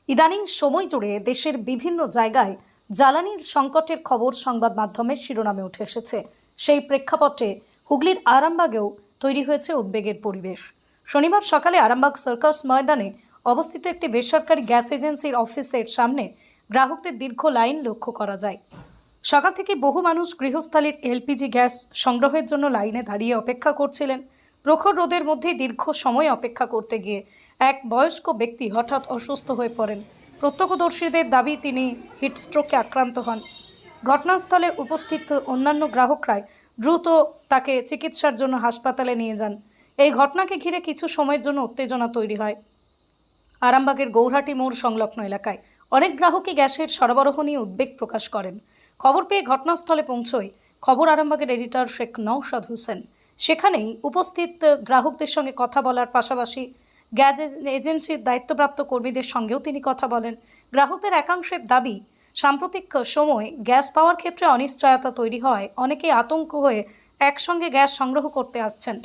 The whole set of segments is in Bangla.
ইদানিং সময় জুড়ে দেশের বিভিন্ন জায়গায় জ্বালানির সংকটের খবর সংবাদ মাধ্যমের শিরোনামে উঠে এসেছে। সেই প্রেক্ষাপটে হুগলির আরামবাগেও তৈরি হয়েছে উদ্বেগের পরিবেশ। শনিবার সকালে আরামবাগ সার্কাস ময়দানে অবস্থিত একটি বেসরকারি গ্যাস এজেন্সির অফিসের সামনে গ্রাহকদের দীর্ঘ লাইন লক্ষ্য করা যায়। সকাল থেকে বহু মানুষ গৃহস্থালির এলপিজি গ্যাস সংগ্রহের জন্য লাইনে দাঁড়িয়ে অপেক্ষা করছিলেন। প্রখর রোদের মধ্যে দীর্ঘ সময় অপেক্ষা করতে গিয়ে এক বয়স্ক ব্যক্তি হঠাৎ অসুস্থ হয়ে পড়েন। প্রত্যক্ষদর্শীদের দাবি তিনি হিটস্ট্রোকে আক্রান্ত হন। ঘটনাস্থলে উপস্থিত অন্যান্য গ্রাহকরাই দ্রুত তাকে চিকিৎসার জন্য হাসপাতালে নিয়ে যান। এই ঘটনাকে ঘিরে কিছু সময়ের জন্য উত্তেজনা তৈরি হয় আরামবাগের গৌরহাটি মোড় সংলগ্ন এলাকায়। অনেক গ্রাহকই গ্যাসের সরবরাহ নিয়ে উদ্বেগ প্রকাশ করেন। খবর পেয়ে ঘটনাস্থলে পৌঁছয় খবর আরামবাগের এডিটর শেখ নওশাদ হোসেন। সেখানেই উপস্থিত গ্রাহকদের সঙ্গে কথা বলার পাশাপাশি গ্যাস এজেন্সির দায়িত্বপ্রাপ্ত কর্মীদের সঙ্গেও তিনি কথা বলেন। গ্রাহকদের একাংশের দাবি, সাম্প্রতিক সময়ে গ্যাস পাওয়ার ক্ষেত্রে অনিশ্চয়তা তৈরি হয় অনেকেই আতঙ্ক হয়ে একসঙ্গে গ্যাস সংগ্রহ করতে আসছেন।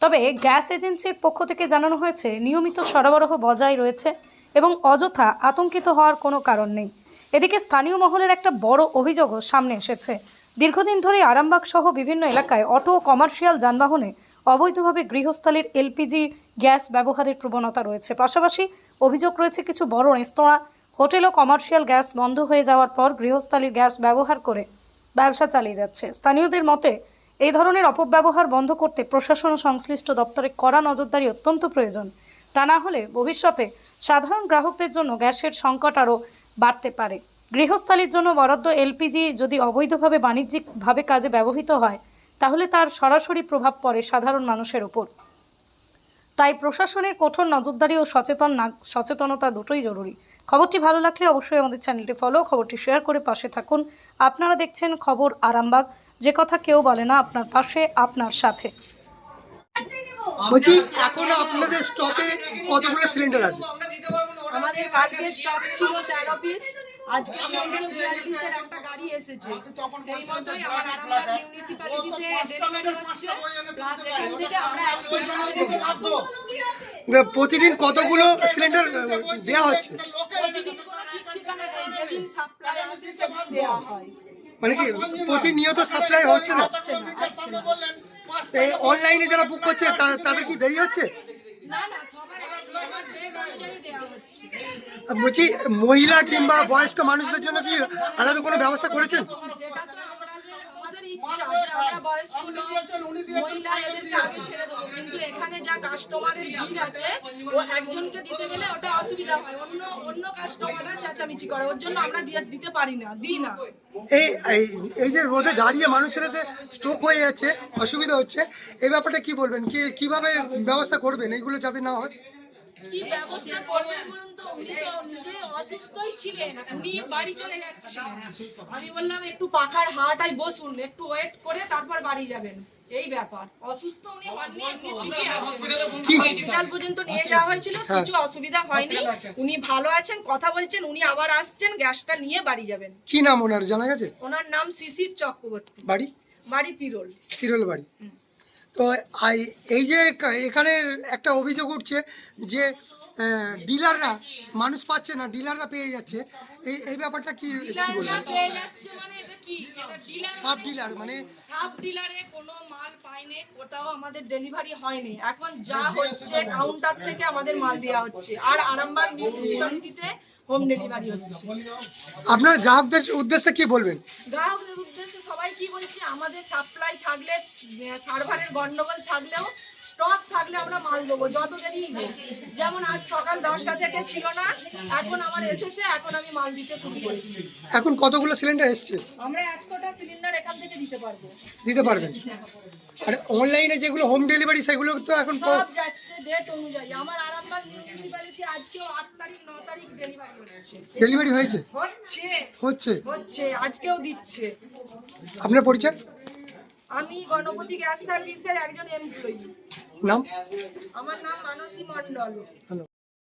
তবে গ্যাস এজেন্সির পক্ষ থেকে জানানো হয়েছে নিয়মিত সরবরাহ বজায় রয়েছে এবং অযথা আতঙ্কিত হওয়ার কোনো কারণ নেই। এদিকে স্থানীয় মহলের একটা বড় অভিযোগও সামনে এসেছে। দীর্ঘদিন ধরে আরামবাগ সহ বিভিন্ন এলাকায় অটো ও কমার্শিয়াল যানবাহনে অবৈধভাবে গৃহস্থালির এলপিজি গ্যাস ব্যবহারের প্রবণতা রয়েছে। পাশাপাশি অভিযোগ রয়েছে কিছু বড় রেস্তোরাঁ, হোটেল ও কমার্শিয়াল গ্যাস বন্ধ হয়ে যাওয়ার পর গৃহস্থালির গ্যাস ব্যবহার করে ব্যবসা চালিয়ে যাচ্ছে। স্থানীয়দের মতে এই ধরনের অপব্যবহার বন্ধ করতে প্রশাসন ও সংশ্লিষ্ট দপ্তরে কড়া নজরদারি অত্যন্ত প্রয়োজন। তা না হলে ভবিষ্যতে সাধারণ গ্রাহকদের জন্য গ্যাসের সংকট আরও বাড়তে পারে। গৃহস্থালির জন্য বরাদ্দ এলপিজি যদি অবৈধভাবে বাণিজ্যিকভাবে কাজে ব্যবহৃত হয় তাহলে তার সরাসরি প্রভাব পড়ে সাধারণ মানুষের ওপর। তাই প্রশাসনের কঠোর নজরদারি ও সচেতনতা দুটোই জরুরি। খবরটি ভালো লাগলে অবশ্যই আমাদের চ্যানেলটি ফলো, খবরটি শেয়ার করে পাশে থাকুন। আপনারা দেখছেন খবর আরামবাগ, যে কথা কেউ বলে না, আপনার পাশে, আপনার সাথে। বলছি এখন আপনাদের স্টকে কতগুলো সিলিন্ডার আছে? আমাদের কালকে স্টক ছিল 13 পিস, আজকে 42 পিসের একটা গাড়ি এসেছে। সেই মতোই আমার আরামবাগ মিউনিসিপ্যালিটিতে ডেলিভারি হচ্ছে, প্লাস এখান থেকে আমরা 100 প্রতিদিন কতগুলো সিলিন্ডার দেওয়া হচ্ছে? যেদিন সাপ্লাই আসে সেদিন দেওয়া হয়। মানে কি প্রতিনিয়ত সাপ্লাই হচ্ছে না? এই অনলাইনে যারা বুক করছে তাদের কি দেরি হচ্ছে? না না, সবার ডেট অনুযায়ী দেওয়া হচ্ছে। বলছি মহিলা কিংবা বয়স্ক মানুষদের জন্য কি আলাদা কোনো ব্যবস্থা করেছেন? সেটা তো আমাদের ইচ্ছা যে আমরা বয়স্ক লোক, মহিলা এদেরকে আগে ছেড়ে দেবো, কিন্তু এখানে যা কাস্টমারের ভিড় আছে ও একজনকে দিতে গেলে ওটা অসুবিধা হয়, অন্য কাস্টমাররা চেঁচামেচি করে, ওর জন্য আমরা দিতে পারি না, দিই না। এই যে রোডে দাঁড়িয়ে মানুষের স্ট্রোক হয়ে যাচ্ছে, অসুবিধা হচ্ছে, এই ব্যাপারটা কি বলবেন? কিভাবে ব্যবস্থা করবেন এইগুলো যাতে না হয়? কি ব্যবস্থা করবেন বলুন তো? উনি তো নিজে অসুস্থই ছিলেন, উনি বাড়ি চলে যাচ্ছেন। আমি বললাম একটু পাখার হাওয়াটায় বসুন, একটু ওয়েট করে তারপর বাড়ি যাবেন। এই ব্যাপার, অসুস্থ উনি হননি, এমনি ঠিকই আছেন। হসপিটাল পর্যন্ত নিয়ে যাওয়া হয়েছিল, কিছু অসুবিধা হয়নি, উনি ভালো আছেন, কথা বলছেন, উনি আবার আসছেন, গ্যাসটা নিয়ে বাড়ি যাবেন। কি নাম ওনার জানা গেছে? ওনার নাম শিশির চক্রবর্তী, বাড়ি তিরোল বাড়ি। তো এই যে এখানে একটা অভিযোগ উঠছে যে ডিলাররা মানুষ পাচ্ছে না, ডিলাররা পেয়ে যাচ্ছে, এই ব্যাপারটা কি বলবেন? পেয়ে যাচ্ছে মানে এটা কি? এটা ডিলার, সাব ডিলার, মানে সাব ডিলারে কোনো মাল পাইনি, কোথাও আমাদের ডেলিভারি হয়নি। এখন যা হচ্ছে কাউন্টার থেকে আমাদের মাল দেওয়া হচ্ছে, আর আরামবাগ মিউনিসিপ্যালিটিতে হোম ডেলিভারি হচ্ছে। আপনার গ্রাহকদের উদ্দেশ্যে কি বলবেন? গ্রাহকদের উদ্দেশ্যে সবাই কি বলছে, আমাদের সাপ্লাই থাকলে, সার্ভারের গন্ডগোল থাকলেও, স্টক থাকলে আমরা মাল দেবো, যত দেরি হোক। যেমন আজ সকাল 10টা থেকে ছিল না, এখন আমার এসেছে, এখন আমি মাল দিতে শুরু করেছি। এখন কতগুলো সিলিন্ডার এসছে? আমরা 100টা সিলিন্ডার এখান থেকে দিতে পারবেন? আর অনলাইনে যেগুলো হোম ডেলিভারি সেগুলো তো এখন সব যাচ্ছে ডেট অনুযায়ী। আমার আরামবাগ মিউনিসিপ্যালিটি আজকেও 8 তারিখ 9 তারিখ ডেলিভারি হচ্ছে। ডেলিভারি হয়েছে? হচ্ছে আজকেও দিচ্ছে। আপনার পরিচয়? আমি গণপতি গ্যাস সার্ভিসের একজন এমপ্লয়ি। নাম? আমার নাম মানসী মণ্ডল।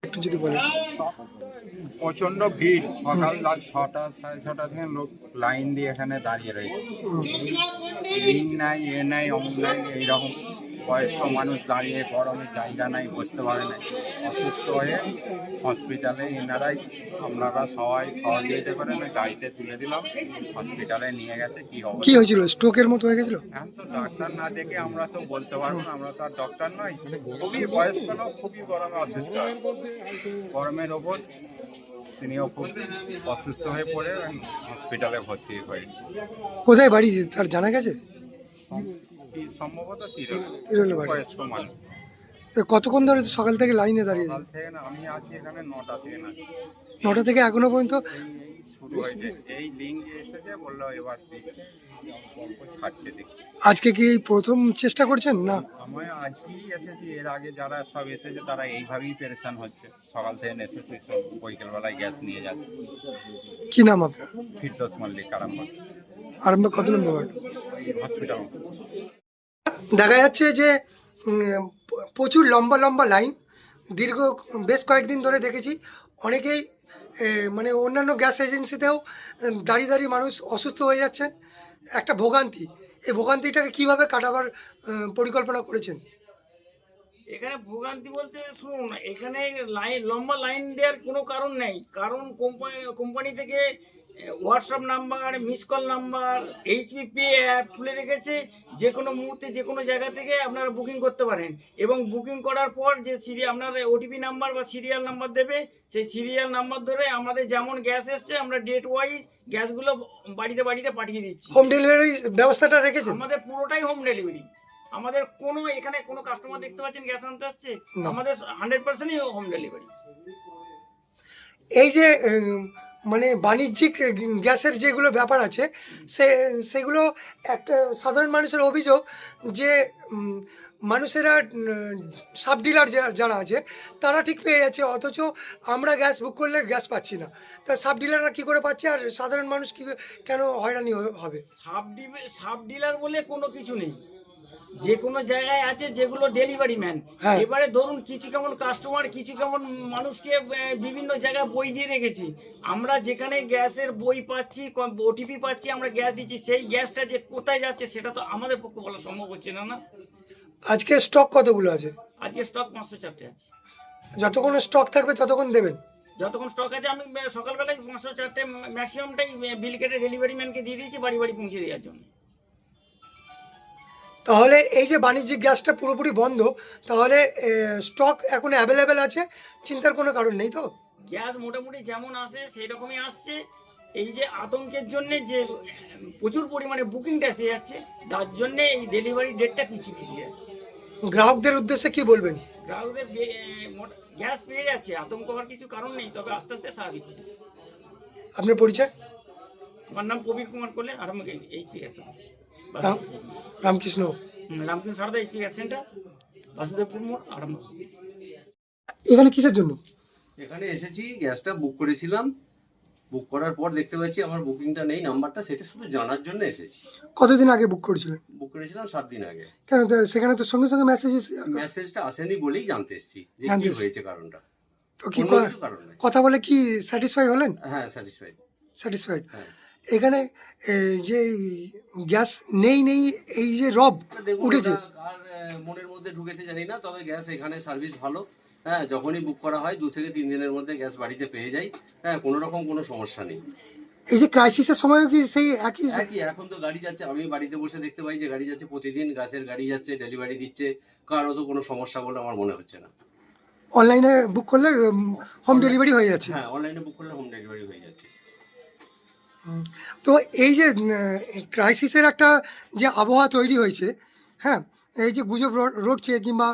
একটু যদি বলেন। প্রচন্ড ভিড়, সকাল 6টা 6:30 থেকে লোক লাইন দিয়ে এখানে দাঁড়িয়ে রয়েছে। দিন নাই, এ নাই, অমুক নাই, এইরকম বয়স্ক মানুষ দাঁড়িয়ে গরমে জায়গা নাই, বসতে পারে না, অসুস্থ হয়ে হসপিটালে এনারাই আপনারা সবাই সহযোগিতা করে আমি গাড়িতে তুলে দিলাম, হসপিটালে নিয়ে গেছে। কি কি অবস্থা হয়েছিল, স্ট্রোকের মতো হয়ে গেছিল? এখন তো ডাক্তার না দেখে আমরা তো বলতে পারবো না, আমরা তো আর ডক্টর নই। খুবই বয়স্ক লোক, খুবই গরমে অসুস্থ, গরমের ওপর তিনিও খুব অসুস্থ হয়ে পড়ে হসপিটালে ভর্তি হয়েছে। কোথায় বাড়ি তার জানা গেছে? সম্ভবত তিরোলে বাড়ি। বয়স্ক মানুষ। তো কতক্ষণ ধরে সকাল থেকে লাইনে দাঁড়িয়েছে? সকাল থেকে না, আমি আছি এখানে 9টা থেকে না, 9টা থেকে এখনো পর্যন্ত? এই শুরু হয়েছে, এই লিঙ্ক এসেছে, বললো এবার দিচ্ছে, গল্প ছাড়ছে দেখি। আজকে কি এই প্রথম চেষ্টা করছেন না? আমি আজকেই এসেছি, এর আগে যারা সব এসেছে তারা এইভাবেই পেরেশান হচ্ছে, সকাল থেকে এসেছে, সব বিকেলবেলায় গ্যাস নিয়ে যাচ্ছে। কি নাম আপনার? ফিরদৌস মল্লিক, আরামবাগ, আরম্ভ কত নম্বর ওয়ার্ড? হসপিটাল। দেখা যাচ্ছে যে প্রচুর লম্বা লম্বা লাইন, দীর্ঘ বেশ কয়েকদিন ধরে দেখেছি অনেকেই মানে অন্যান্য গ্যাস এজেন্সিতেও দাঁড়িয়ে দাঁড়িয়ে মানুষ অসুস্থ হয়ে যাচ্ছে, একটা ভোগান্তি। এই ভোগান্তিটাকে কিভাবে কাটাবার পরিকল্পনা করেছেন? এখানে ভোগান্তি বলতে শুনুন, এখানে লম্বা লাইন দেওয়ার কোনো কারণ নেই, কারণ কোম্পানি থেকে WhatsApp number, miss call number, HPP app খুলে রেখেছে, যে কোনো মুহূর্তে যে কোনো জায়গা থেকে আপনারা বুকিং করতে পারেন, এবং বুকিং করার পর যে আপনার ওটিপি নাম্বার বা সিরিয়াল নাম্বার দেবে, সেই সিরিয়াল নাম্বার ধরে আমাদের যেমন গ্যাস এসছে আমরা ডেট ওয়াইজ গ্যাসগুলো বাড়িতে বাড়িতে পাঠিয়ে দিচ্ছি। হোম ডেলিভারি ব্যবস্থাটা রেখেছেন? আমাদের পুরোটাই হোম ডেলিভারি, আমাদের কোনো এখানে কোনো কাস্টমার দেখতে পাচ্ছেন গ্যাস আনতে আসছে, না। আমাদের 100%ই হোম ডেলিভারি। এই যে মানে বাণিজ্যিক গ্যাসের যেগুলো ব্যাপার আছে, সেগুলো একটা সাধারণ মানুষের অভিযোগ যে মানুষেরা সাব ডিলার যারা আছে তারা ঠিক পেয়ে যাচ্ছে, অথচ আমরা গ্যাস বুক করলে গ্যাস পাচ্ছি না। তা সাব ডিলাররা কী করে পাচ্ছে আর সাধারণ মানুষ কি কেন হয়রানি হবে? সাব ডিলার বলে কোনো কিছু নেই, যে কোনো জায়গায় আছে যেগুলো ডেলিভারি ম্যান। হ্যাঁ। এবারে ধরুন কিছু কেমন কাস্টমার, কিছু কেমন মানুষকে বিভিন্ন জায়গায় বই দিয়ে রেখেছি, আমরা যেখানে গ্যাসের বই পাচ্ছি, ওটিপি পাচ্ছি, আমরা গ্যাস দিচ্ছি, সেই গ্যাসটা যে কোথায় যাচ্ছে সেটা তো আমাদের পক্ষে বলা সম্ভব হচ্ছে না। আজকে স্টক কতগুলো আছে? আজকে স্টক 504টে আছে। যতক্ষণ স্টক থাকবে ততক্ষণ দেবেন? যতক্ষণ স্টক আছে আমি সকালবেলায় 504টে ম্যাক্সিমামটাই বিল কেটে ডেলিভারি ম্যানকে দিয়ে দিয়েছি বাড়ি বাড়ি পৌঁছে দেওয়ার জন্য। তাহলে এই যে বাণিজ্যিক গ্যাসটা পুরোপুরি বন্ধ, তাহলে স্টক এখন অ্যাভেলেবেল আছে, চিন্তার কোনো কারণ নেই তো? গ্যাস মোটামুটি যেমন আসে সেই রকমই আসছে, এই যে আতঙ্কের জন্য যে প্রচুর পরিমাণে বুকিংটা এসে যাচ্ছে, তার জন্য এই ডেলিভারি ডেটটা পিছিয়ে যাচ্ছে। গ্রাহকদের উদ্দেশ্যে কি বলবেন? গ্রাহকদের গ্যাস পেয়ে যাচ্ছে, আতঙ্ক হওয়ার কিছু কারণ নেই, তবে আস্তে আস্তে স্বাভাবিক। আপনার পরিচয়? আমার নাম Kabir Kumar Kole, Arambag HP gas Ramkrishna Sarada HP gas centre, Basudebpur মোড়, আরামবাগ। এখানে কিসের জন্য? এখানে এসেছি, গ্যাসটা বুক করেছিলাম, বুক করার পর দেখতে পাচ্ছি আমার বুকিংটা নেই, নাম্বারটা, সেটা শুধু জানার জন্য এসেছি। কতদিন আগে বুক করেছিলেন? বুক করেছিলাম 7 দিন আগে। কেন সেখানে তো সঙ্গে সঙ্গে মেসেজ এসে মেসেজটা আসেনি বলেই জানতে এসেছি যে জানতে কি এসেছি। হয়েছে কারণটা, তো কি অন্য কিছু কারণ নেই। কথা বলে কি স্যাটিসফাই হলেন? হ্যাঁ, স্যাটিসফাইড। স্যাটিসফাইড। হ্যাঁ। এখানে যে গ্যাস নেই এই যে রব দেখুন, উঠেছে, ওটা কার মনের মধ্যে ঢুকেছে জানি না, তবে গ্যাস এখানে সার্ভিস ভালো। হ্যাঁ, যখনই বুক করা হয় 2 থেকে 3 দিনের মধ্যে গ্যাস বাড়িতে পেয়ে যাই। হ্যাঁ, কোনো রকম কোনো সমস্যা নেই। এই যে ক্রাইসিসের সময়ও কি সেই একই? এখন তো গাড়ি যাচ্ছে, আমি বাড়িতে বসে দেখতে পাই যে গাড়ি যাচ্ছে, প্রতিদিন গ্যাসের গাড়ি যাচ্ছে, ডেলিভারি দিচ্ছে, কারও তো কোনো সমস্যা বলে আমার মনে হচ্ছে না। অনলাইনে বুক করলে হোম ডেলিভারি হয়ে যাচ্ছে? হ্যাঁ, অনলাইনে বুক করলে হোম ডেলিভারি হয়ে যাচ্ছে। তো এই যে ক্রাইসিসের একটা যে আবহাওয়া তৈরি হয়েছে, হ্যাঁ, এই যে গুজব রটছে কিংবা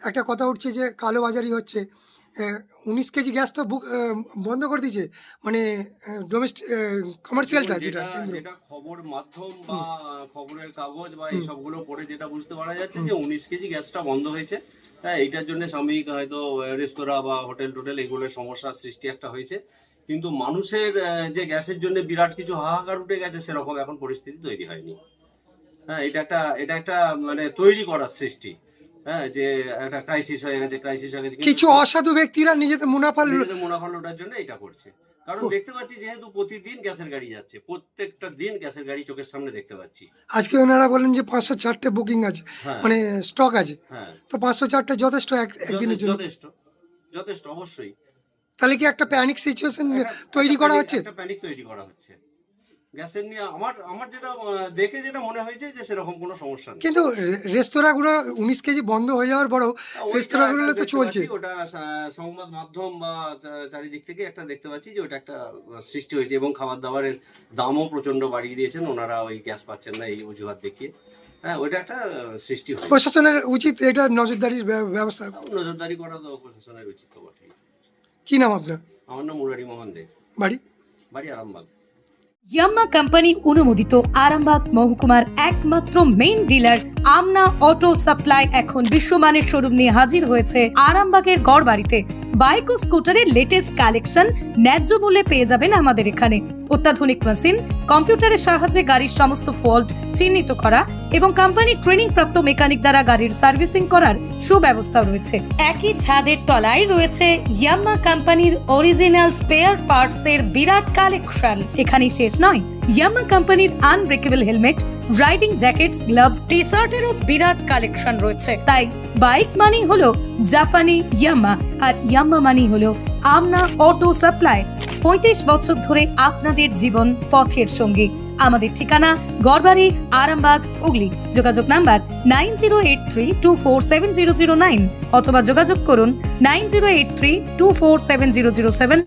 একটা কথা উঠছে যে কালোবাজারি হচ্ছে, 19 কেজি গ্যাস তো বন্ধ করে দিয়েছে, মানে ডোমেস্টিক কমার্শিয়ালটা যেটা যেটা খবর মাধ্যম বা খবরের কাগজ বা এই সবগুলো পড়ে যেটা বুঝতে পারা যাচ্ছে যে 19 কেজি গ্যাসটা বন্ধ হয়েছে। হ্যাঁ, এইটার জন্য সাময়িক হয়তো রেস্তোরাঁ বা হোটেল টোটেল এগুলোর সমস্যার সৃষ্টি একটা হয়েছে, কিন্তু মানুষের যে গ্যাসের জন্য বিরাট কিছু হাহাকার উঠে গেছে সেরকম এখন পরিস্থিতি তৈরি হয়নি। হ্যাঁ, এটা একটা মানে তৈরি করার সৃষ্টি। হ্যাঁ, যে একটা ক্রাইসিস হয়ে গেছে। কিছু অসাধু ব্যক্তিরা নিজেদের মুনাফা লোটার জন্য এটা করছে। কারণ দেখতে পাচ্ছি যেহেতু প্রতিদিন গ্যাসের গাড়ি যাচ্ছে, প্রত্যেকটা দিন গ্যাসের গাড়ি চোখের সামনে দেখতে পাচ্ছি। আজকে ওনারা বলেন যে 504টে বুকিং আছে, হ্যাঁ মানে স্টক আছে, হ্যাঁ, তো 504টে যথেষ্ট একদিনের জন্য। যথেষ্ট যথেষ্ট অবশ্যই। তাহলে কি একটা প্যানিক সিচুয়েশন তৈরি করা হচ্ছে? একটা প্যানিক তৈরি করা হচ্ছে গ্যাসের নিয়ে। আমার যেটা দেখে যেটা মনে হয়েছে যে সেরকম কোনো সমস্যা নেই। কিন্তু রেস্তোরাঁগুলো 19 কেজি বন্ধ হয়ে যাওয়ার পরেও ওইটা রেস্তোরাঁগুলো তো দেখতে চলছে। পাচ্ছি, ওটা সংবাদ মাধ্যম বা চারিদিক থেকে একটা দেখতে পাচ্ছি যে ওটা একটা সৃষ্টি হয়েছে, এবং খাবার দাবারের দামও প্রচন্ড বাড়িয়ে দিয়েছেন ওনারা, ওই গ্যাস পাচ্ছেন না এই অজুহাত দেখিয়ে। হ্যাঁ, ওইটা একটা সৃষ্টি হয়েছে। প্রশাসনের উচিত এটা নজরদারির ব্যবস্থা। নজরদারি করা তো প্রশাসনের উচিত তো বটেই। কি নাম আপনার? আমার নাম মুরারি মোহন দে, বাড়ি? বাড়ি আরামবাগ। ইয়াম্মা কোম্পানি অনুমোদিত আরামবাগ মহকুমার একমাত্র মেইন ডিলার আমনা অটো সাপ্লাই এখন বিশ্বমানের শোরুম নিয়ে হাজির হয়েছে আরামবাগের গড়বাড়িতে। বাইক ও স্কুটারের লেটেস্ট কালেকশন ন্যায্য মূল্যে পেয়ে যাবেন আমাদের এখানে। অত্যাধুনিক মেশিন, কম্পিউটারের সাহায্যে গাড়ির সমস্ত ফল্ট চিহ্নিত করা এবং কোম্পানি ট্রেনিং প্রাপ্ত মেকানিক দ্বারা গাড়ির সার্ভিসিং করার সুব্যবস্থা রয়েছে। একই ছাদের তলায় রয়েছে ইয়াম্মা কোম্পানির অরিজিনাল স্পেয়ার পার্টস এর বিরাট কালেকশন। এখানেই শেষ নয়, ইয়াম্মা কোম্পানির unbreakable helmet, riding jackets, gloves, T শার্টেরও বিরাট কালেকশন রয়েছে। তাই বাইক মানি হলো জাপানি ইয়াম্মা, আর ইয়াম্মা মানি হলো আমনা অটো সাপ্লাই। 35 বছর ধরে আপনাদের জীবন পথের সঙ্গী। আমাদের ঠিকানা গড়বাড়ি, আরামবাগ, হুগলি। যোগাযোগ নাম্বার 9083247009 অথবা যোগাযোগ করুন 9083247007।